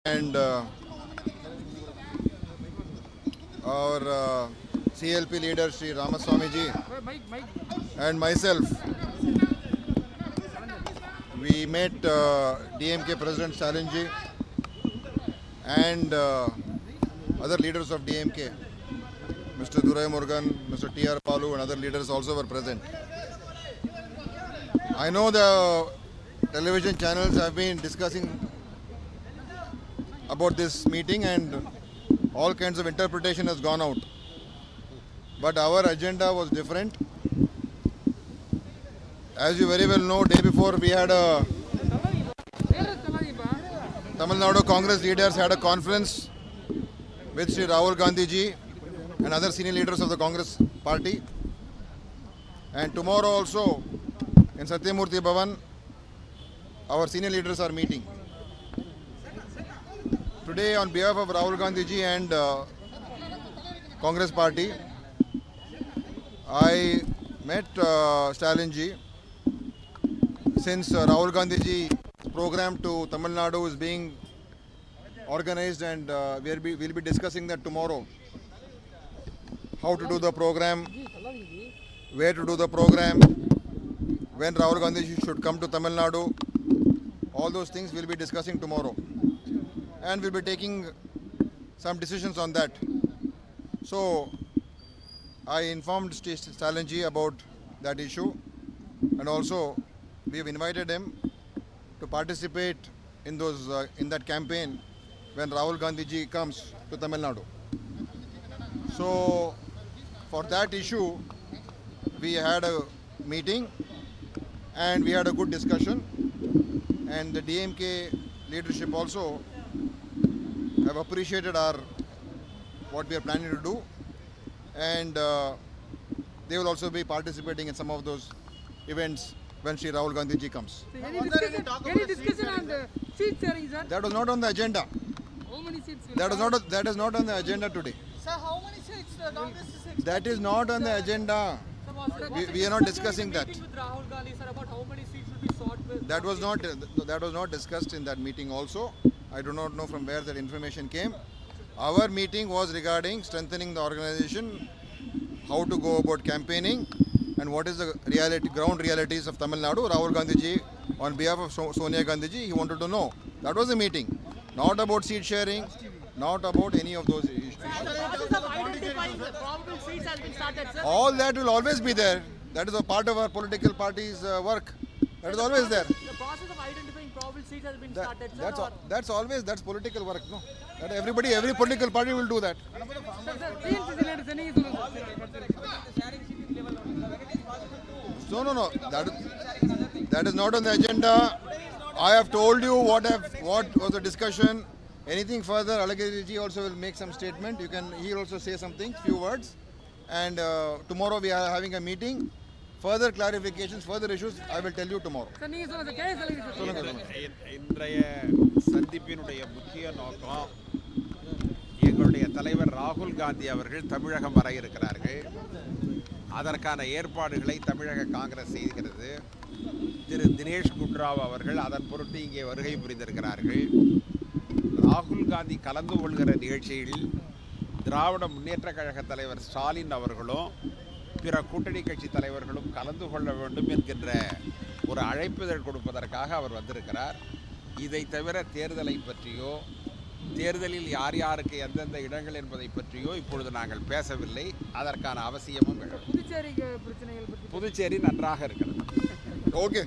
and our CLP leader Sri Ramaswamy ji and myself, we met DMK President Stalin ji and other leaders of DMK, Mr. Durai Murugan, Mr. T.R. Balu and other leaders also were present. I know the television channels have been discussing about this meeting and all kinds of interpretation has gone out. But our agenda was different. As you very well know, day before we had a Tamil Nadu Congress leaders had a conference with Sri Rahul Gandhi ji and other senior leaders of the Congress party. And tomorrow also in Satyamurthy Bhavan, our senior leaders are meeting. Today, on behalf of Rahul Gandhi ji and Congress party, I met Stalin ji. Since Rahul Gandhi ji program to Tamil Nadu is being organized and we'll be discussing that tomorrow. How to do the program, where to do the program, when Rahul Gandhi ji should come to Tamil Nadu. All those things we'll be discussing tomorrow. And we'll be taking some decisions on that. So, I informed Stalin ji about that issue, and also we have invited him to participate in that campaign when Rahul Gandhi ji comes to Tamil Nadu. So, for that issue, we had a meeting and we had a good discussion, and the DMK leadership also have appreciated what we are planning to do, and they will also be participating in some of those events when Sri Rahul Gandhi ji comes. So any discussion on the seat sharing, sir? That was not on the agenda. How many seats? That is not on the agenda today. Sir, how many seats the Congress is expecting? That is not on the agenda. We are not discussing that. With Rahul Gandhi, sir, about how many seats will be sought with? That was not discussed in that meeting also. I do not know from where that information came. Our meeting was regarding strengthening the organization, how to go about campaigning, and what is the ground realities of Tamil Nadu. Rahul Gandhi ji, on behalf of Sonia Gandhi ji, he wanted to know. That was the meeting. Not about seat sharing, not about any of those issues. The process of identifying the probable seats has been started, sir. All that will always be there. That is a part of our political party's work. That is always there. The process of identifying probable seats has been started, sir. That's political work, no? That every political party will do that. No. That is not on the agenda. I have told you what was the discussion. Anything further, Alagiri ji also will make some statement. He'll also say something, few words. And tomorrow we are having a meeting. Further clarifications, further issues, I will tell you tomorrow. இன்றைய சந்திப்பினுடைய முக்கிய நோக்கம், எங்களுடைய தலைவர் ராகுல் காந்தி அவர்கள் தமிழகம் வர இருக்கிறார்கள். அதற்கான ஏற்பாடுகளை தமிழக காங்கிரஸ் செய்கிறது. திரு தினேஷ் குண்டுராவ் அவர்கள் அதன் பொருட்டு இங்கே வருகை புரிந்திருக்கிறார்கள். ராகுல் காந்தி கலந்து கொள்கிற நிகழ்ச்சியில் திராவிட முன்னேற்ற கழக தலைவர் ஸ்டாலின் அவர்களும் பிற கூட்டணி கட்சி தலைவர்களும் கலந்து கொள்ள வேண்டும் என்கின்ற ஒரு அழைப்புதல் கொடுப்பதற்காக அவர் வந்திருக்கிறார். இதை தவிர தேர்தலை பற்றியோ, தேர்தலில் யார் யாருக்கு எந்தெந்த இடங்கள் என்பதை பற்றியோ இப்பொழுது நாங்கள் பேசவில்லை. அதற்கான அவசியமும் புதுச்சேரி நன்றாக இருக்கிறது. ஓகே.